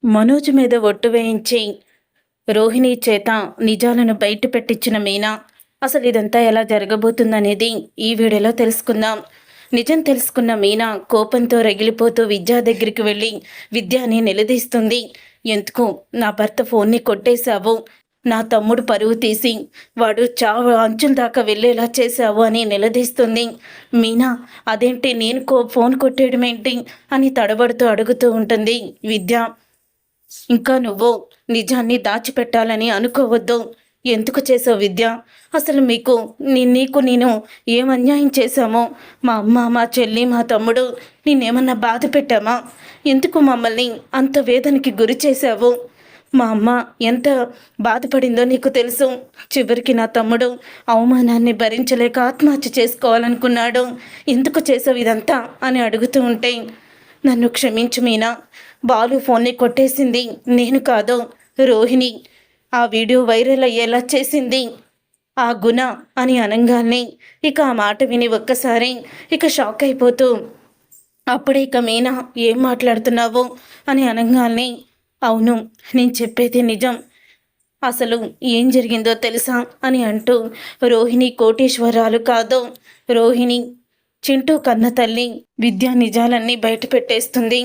మనోజ్ మీద ఒట్టు వేయించి రోహిణి చేత నిజాలను బయట పెట్టించిన మీనా అసలు ఇదంతా ఎలా జరగబోతుందనేది ఈ వీడియోలో తెలుసుకుందాం. నిజం తెలుసుకున్న మీనా కోపంతో రగిలిపోతూ విద్యా దగ్గరికి వెళ్ళి విద్యాని నిలదీస్తుంది. ఎందుకు నా భర్త ఫోన్ని కొట్టేశావు, నా తమ్ముడు పరువు తీసి వాడు చావు అంచుల దాకా వెళ్ళేలా చేశావు అని నిలదీస్తుంది. మీనా అదేంటి నేను ఫోన్ కొట్టేయడం ఏంటి అని తడబడుతూ అడుగుతూ ఉంటుంది విద్య. ఇంకా నువ్వు నిజాన్ని దాచిపెట్టాలని అనుకోవద్దు. ఎందుకు చేసావు విద్య? అసలు నీకు నేను ఏం అన్యాయం చేశామో, మా అమ్మ, మా చెల్లి, మా తమ్ముడు నేనేమన్నా బాధ పెట్టామా? ఎందుకు మమ్మల్ని అంత వేదనకి గురి చేశావు? మా అమ్మ ఎంత బాధపడిందో నీకు తెలుసు. చివరికి నా తమ్ముడు అవమానాన్ని భరించలేక ఆత్మహత్య చేసుకోవాలనుకున్నాడు. ఎందుకు చేసావు ఇదంతా అని అడుగుతూ ఉంటే, నన్ను క్షమించు మీనా, బాలు ఫోన్ని కొట్టేసింది నేను కాదు, రోహిణి. ఆ వీడియో వైరల్ అయ్యేలా చేసింది ఆ గుణ అని అనగానే ఇక ఆ మాట విని ఒక్కసారి షాక్ అయిపోతూ, అప్పుడే మీనా ఏం మాట్లాడుతున్నావు అని అనగానే, అవును నేను చెప్పేది నిజం, అసలు ఏం జరిగిందో తెలుసా అని అంటూ, రోహిణి కోటీశ్వరాలు కాదు, రోహిణి చింటూ కన్న తల్లి విద్యా నిజాలన్నీ బయట పెట్టేస్తుంది.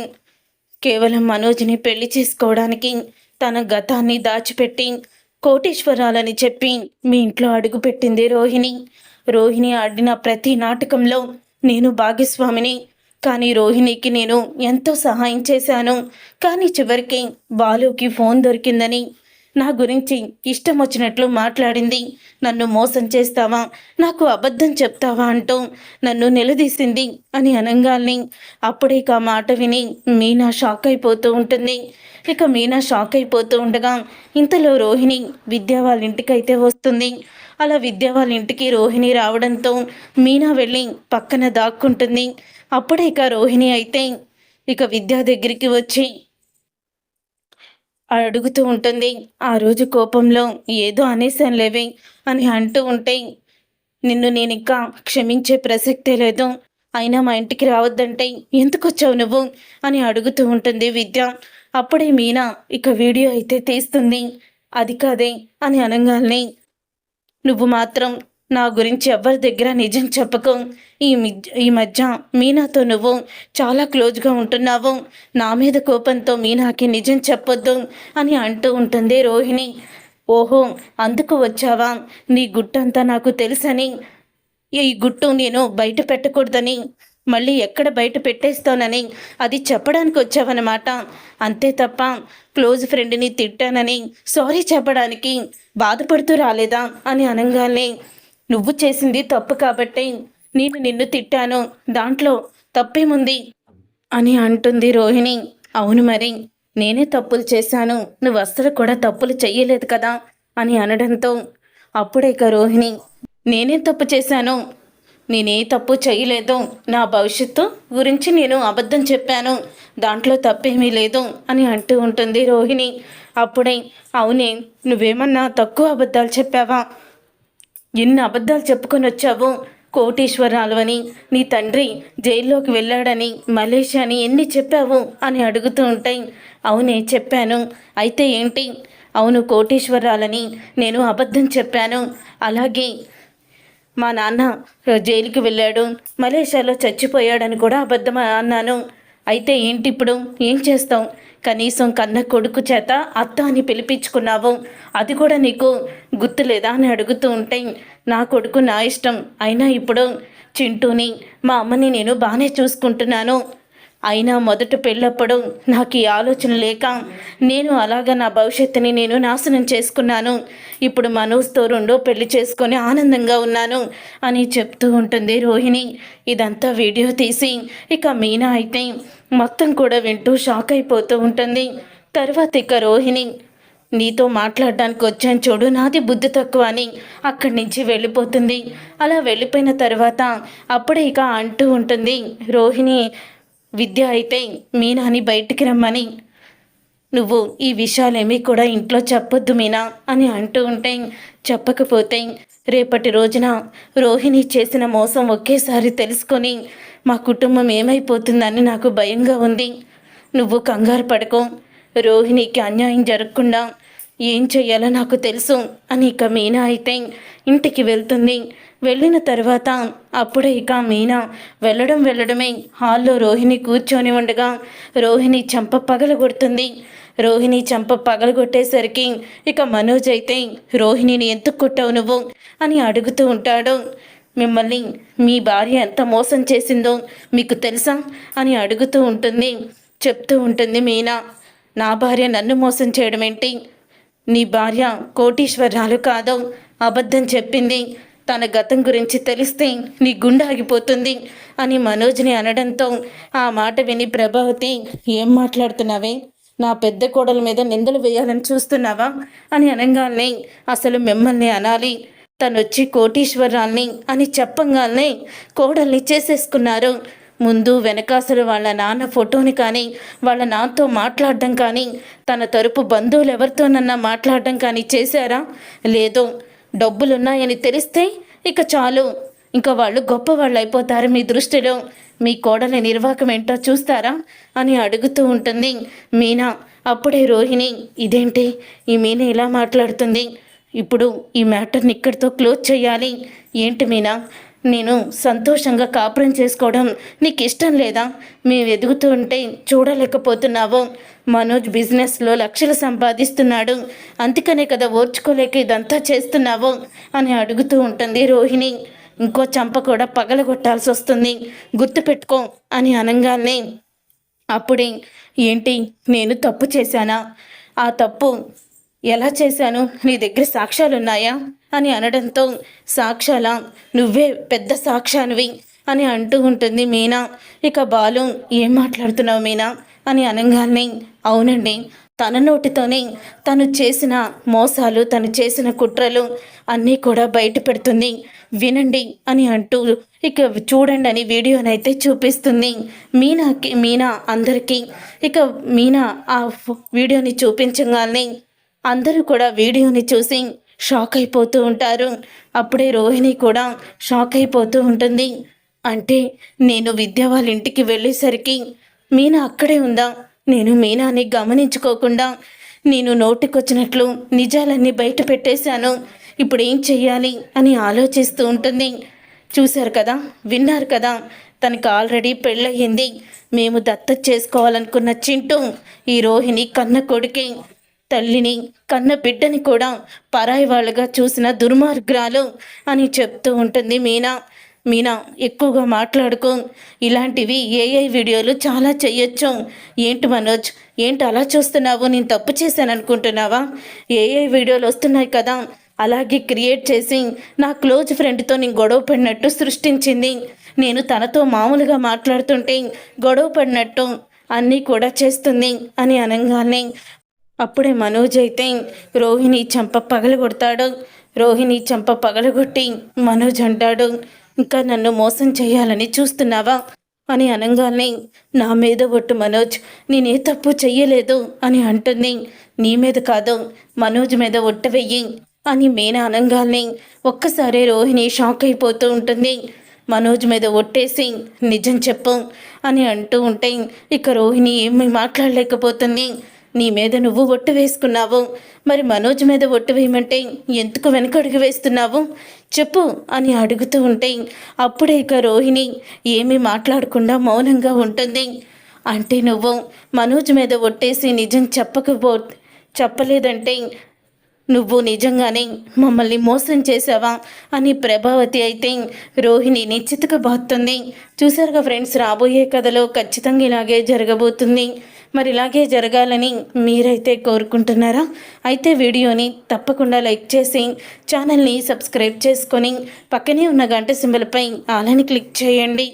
కేవలం మనోజ్ని పెళ్లి చేసుకోవడానికి తన గతాన్ని దాచిపెట్టి కోటీశ్వరాలని చెప్పి మీ ఇంట్లో అడుగుపెట్టింది రోహిణి. రోహిణి ఆడిన ప్రతి నాటకంలో నేను భాగస్వామిని. కానీ రోహిణికి నేను ఎంతో సహాయం చేశాను. కానీ చివరికి బాలుకి ఫోన్ దొరికిందని నా గురించి ఇష్టం వచ్చినట్లు మాట్లాడింది. నన్ను మోసం చేస్తావా, నాకు అబద్ధం చెప్తావా అంటూ నన్ను నిలదీసింది అని అనగానే అప్పుడే ఆ మాట విని మీనా షాక్ అయిపోతూ ఉంటుంది. మీనా షాక్ అయిపోతూ ఉండగా ఇంతలో రోహిణి విద్య వాళ్ళ ఇంటికైతే వస్తుంది. అలా విద్య వాళ్ళ ఇంటికి రోహిణి రావడంతో మీనా వెళ్ళి పక్కన దాక్కుంటుంది. అప్పుడే రోహిణి అయితే విద్య దగ్గరికి వచ్చి అడుగుతూ ఉంటుంది. ఆ రోజు కోపంలో ఏదో అనేసానులేవే అని అంటూ ఉంటే, నిన్ను నేను ఇంకా క్షమించే ప్రసక్తే లేదు, అయినా మా ఇంటికి రావద్దంటే ఎందుకు వచ్చావు నువ్వు అని అడుగుతూ ఉంటుంది విద్య. అప్పుడే మీనా వీడియో అయితే తీస్తుంది. అది కాదే అని అనగానే, నువ్వు మాత్రం నా గురించి ఎవరి దగ్గర నిజం చెప్పకు. ఈ మధ్య మీనాతో నువ్వు చాలా క్లోజ్గా ఉంటున్నావు. నా మీద కోపంతో మీనాకి నిజం చెప్పొద్దు అని అంటూ ఉంటుంది రోహిణి. ఓహో అందుకు వచ్చావా? నీ గుట్టంతా నాకు తెలుసని, ఈ గుట్టు నేను బయట పెట్టకూడదని, మళ్ళీ ఎక్కడ బయట పెట్టేస్తానని అది చెప్పడానికి వచ్చావన్నమాట. అంతే తప్ప క్లోజ్ ఫ్రెండ్ని తిట్టానని సారీ చెప్పడానికి బాధపడుతూ రాలేదా అని అనగానే, నువ్వు చేసింది తప్పు కాబట్టి నేను నిన్ను తిట్టాను, దాంట్లో తప్పేముంది అని అంటుంది రోహిణి. అవును మరి నేనే తప్పులు చేశాను, నువ్వు అస్సలు కూడా తప్పులు చెయ్యలేదు కదా అని అనడంతో అప్పుడే రోహిణి, నేనే తప్పు చేశాను, నేనే తప్పు చేయలేదు, నా భవిష్యత్తు గురించి నేను అబద్ధం చెప్పాను, దాంట్లో తప్పేమీ లేదు అని అంటూ ఉంటుంది రోహిణి. అప్పుడే అవునే, నువ్వేమన్నా తక్కువ అబద్ధాలు చెప్పావా? ఎన్ని అబద్ధాలు చెప్పుకొని వచ్చావు? కోటీశ్వరాలు అని, నీ తండ్రి జైల్లోకి వెళ్ళాడని, మలేషియా అని ఎన్ని చెప్పావు అని అడుగుతూ ఉంటాయి. అవునే చెప్పాను, అయితే ఏంటి? అవును కోటీశ్వరాలని నేను అబద్ధం చెప్పాను, అలాగే మా నాన్న జైలుకి వెళ్ళాడు, మలేషియాలో చచ్చిపోయాడని కూడా అబద్ధం అన్నాను. అయితే ఏంటి ఇప్పుడు ఏం చేస్తావు? కనీసం కన్న కొడుకు చేత అత్త అని పిలిపించుకున్నావు, అది కూడా నీకు గుర్తులేదా అని అడుగుతూ ఉంటే, నా కొడుకు నా ఇష్టం, అయినా ఇప్పుడు చింటూని మా అమ్మని నేను బాగానే చూసుకుంటున్నాను. అయినా మొదట పెళ్ళప్పుడు నాకు ఈ ఆలోచన లేక నేను అలాగా నా భవిష్యత్తుని నేను నాశనం చేసుకున్నాను. ఇప్పుడు మనోజ్తో రెండో పెళ్లి చేసుకొని ఆనందంగా ఉన్నాను అని చెప్తూ ఉంటుంది రోహిణి. ఇదంతా వీడియో తీసి మీనా అయితే మొత్తం కూడా వింటూ షాక్ అయిపోతూ ఉంటుంది. తర్వాత రోహిణి, నీతో మాట్లాడడానికి వచ్చాను చూడు, నాది బుద్ధి తక్కువ అని అక్కడి నుంచి వెళ్ళిపోతుంది. అలా వెళ్ళిపోయిన తర్వాత అప్పుడే అంటూ ఉంటుంది రోహిణి. విద్య అయితే మీనాని బయటికి రమ్మని, నువ్వు ఈ విషయాలేమీ కూడా ఇంట్లో చెప్పొద్దు మీనా అని అంటూ ఉంటే, చెప్పకపోతే రేపటి రోజున రోహిణి చేసిన మోసం ఒకేసారి తెలుసుకొని మా కుటుంబం ఏమైపోతుందని నాకు భయంగా ఉంది. నువ్వు కంగారు పడుకో, రోహిణికి అన్యాయం జరగకుండా ఏం చెయ్యాలో నాకు తెలుసు అని ఇక మీనా అయితే ఇంటికి వెళ్తుంది. వెళ్ళిన తర్వాత అప్పుడే ఇక మీనా వెళ్ళడమే హాల్లో రోహిణి కూర్చొని ఉండగా రోహిణి చెంప పగలగొడుతుంది. రోహిణి చెంప పగలగొట్టేసరికి ఇక మనోజ్ అయితే రోహిణిని ఎందుకు కొట్టావు నువ్వు అని అడుగుతూ ఉంటాడు. మిమ్మల్ని మీ భార్య ఎంత మోసం చేసిందో మీకు తెలుసా అని అడుగుతూ ఉంటుంది. చెప్తూ ఉంటుంది మీనా, నా భార్య నన్ను మోసం చేయడం ఏంటి? నీ భార్య కోటీశ్వరాలు కాదు, అబద్ధం చెప్పింది. తన గతం గురించి తెలిస్తే నీ గుండె ఆగిపోతుంది అని మనోజ్ని అనడంతో ఆ మాట విని ప్రభావతి, ఏం మాట్లాడుతున్నావే? నా పెద్ద కోడల మీద నిందలు వేయాలని చూస్తున్నావా అని అనగానే, అసలు మిమ్మల్ని అనాలి, తనొచ్చి కోటీశ్వరాల్ని అని చెప్పంగానే కోడల్ని చేసేసుకున్నారు. ముందు వెనకాసలు వాళ్ళ నాన్న ఫోటోని కానీ వాళ్ళ నాన్నతో మాట్లాడడం కానీ తన తరపు బంధువులు ఎవరితోనన్నా మాట్లాడడం కానీ చేశారా? లేదు. డబ్బులున్నాయని తెలిస్తే ఇక చాలు, ఇంకా వాళ్ళు గొప్పవాళ్ళు అయిపోతారు మీ దృష్టిలో. మీ కోడలి నిర్వాహకం ఏంటో చూస్తారా అని అడుగుతూ ఉంటుంది మీనా. అప్పుడే రోహిణి, ఇదేంటి ఈ మీనా ఇలా మాట్లాడుతుంది, ఇప్పుడు ఈ మ్యాటర్ని ఇక్కడితో క్లోజ్ చేయాలి. ఏంటి మీనా, నేను సంతోషంగా కాపురం చేసుకోవడం నీకు ఇష్టం లేదా? మేము ఎదుగుతూ ఉంటే చూడలేకపోతున్నావు. మనోజ్ బిజినెస్లో లక్షలు సంపాదిస్తున్నాడు, అందుకనే కదా ఓర్చుకోలేక ఇదంతా చేస్తున్నావు అని అడుగుతూ ఉంటుంది రోహిణి. ఇంకో చంప కూడా పగలగొట్టాల్సి వస్తుంది, గుర్తుపెట్టుకో అని అనగానే అప్పుడే, ఏంటి నేను తప్పు చేశానా? ఆ తప్పు ఎలా చేశాను? నీ దగ్గర సాక్ష్యాలున్నాయా అని అనడంతో, సాక్ష్యాల? నువ్వే పెద్ద సాక్ష్యానివి అని అంటూ ఉంటుంది మీనా. ఇక బాలు, ఏం మాట్లాడుతున్నావు మీనా అని అనగానే, అవునండి, తన నోటితోనే తను చేసిన మోసాలు, తను చేసిన కుట్రలు అన్నీ కూడా బయట పెడుతుంది, వినండి అని అంటూ ఇక చూడండి అని వీడియోనైతే చూపిస్తుంది మీనా అందరికీ. ఇక మీనా ఆ వీడియోని చూపించగానే అందరూ కూడా వీడియోని చూసి షాక్ అయిపోతూ ఉంటారు. అప్పుడే రోహిణి కూడా షాక్ అయిపోతూ ఉంటుంది. అంటే నేను విద్య వాళ్ళ ఇంటికి వెళ్ళేసరికి మీనా అక్కడే ఉందా? నేను మీనాని గమనించుకోకుండా నేను నోటికొచ్చినట్లు నిజాలన్నీ బయట పెట్టేశాను, ఇప్పుడు ఏం చెయ్యాలి అని ఆలోచిస్తూ ఉంటుంది. చూశారు కదా, విన్నారు కదా, తనకి ఆల్రెడీ పెళ్ళయింది. మేము దత్తత చేసుకోవాలనుకున్న చింటూ ఈ రోహిణి కన్న కొడుకే. తల్లిని కన్న బిడ్డని కూడా పరాయి వాళ్ళగా చూసిన దుర్మార్గురాలు అని చెప్తూ ఉంటుంది మీనా. ఎక్కువగా మాట్లాడుకో, ఇలాంటివి ఏఐ వీడియోలు చాలా చెయ్యొచ్చు. ఏంటి మనోజ్, ఏంటి అలా చూస్తున్నావు? నేను తప్పు చేశాను అనుకుంటున్నావా? ఏఐ వీడియోలు వస్తున్నాయి కదా, అలాగే క్రియేట్ చేసి నా క్లోజ్ ఫ్రెండ్తో నేను గొడవ పడినట్టు సృష్టించింది. నేను తనతో మామూలుగా మాట్లాడుతుంటే గొడవ పడినట్టు అన్నీ కూడా చేస్తుంది అని అనగానే అప్పుడే మనోజ్ అయితే రోహిణి చెంప పగలగొడతాడు. రోహిణి చెంప పగలగొట్టి మనోజ్ అంటాడు, ఇంకా నన్ను మోసం చేయాలని చూస్తున్నావా అని అనగానే, నా మీద ఒట్టు మనోజ్, నేనే తప్పు చెయ్యలేదు అని అంటుంది. నీ మీద కాదు, మనోజ్ మీద ఒట్టు వెయ్యి అని మీనా అనగానే ఒక్కసారి రోహిణి షాక్ అయిపోతూ ఉంటుంది. మనోజ్ మీద ఒట్టేసి నిజం చెప్పు అని అంటూ ఉంటే ఇక రోహిణి ఏమీ మాట్లాడలేకపోతుంది. నీ మీద నువ్వు ఒట్టు వేసుకున్నావు, మరి మనోజ్ మీద ఒట్టు వేయమంటే ఎందుకు వెనకడుగు వేస్తున్నావు చెప్పు అని అడుగుతూ ఉంటే అప్పుడే ఇక రోహిణి ఏమీ మాట్లాడకుండా మౌనంగా ఉంటుంది. అంటే నువ్వు మనోజ్ మీద ఒట్టేసి నిజం చెప్పలేదంటే నువ్వు నిజంగానే మమ్మల్ని మోసం చేసావా అని ప్రభావతి అయితే రోహిణిని చితకబాస్తుంది. చూసారుగా ఫ్రెండ్స్, రాబోయే కథలో ఖచ్చితంగా ఇలాగే జరగబోతుంది. మరి ఇలాగే జరగాలని మీరైతే కోరుకుంటున్నారా? అయితే వీడియోని తప్పకుండా లైక్ చేసి ఛానల్ని సబ్స్క్రైబ్ చేసుకొని పక్కనే ఉన్న గంట సింబల్పై ఆల్ అని క్లిక్ చేయండి.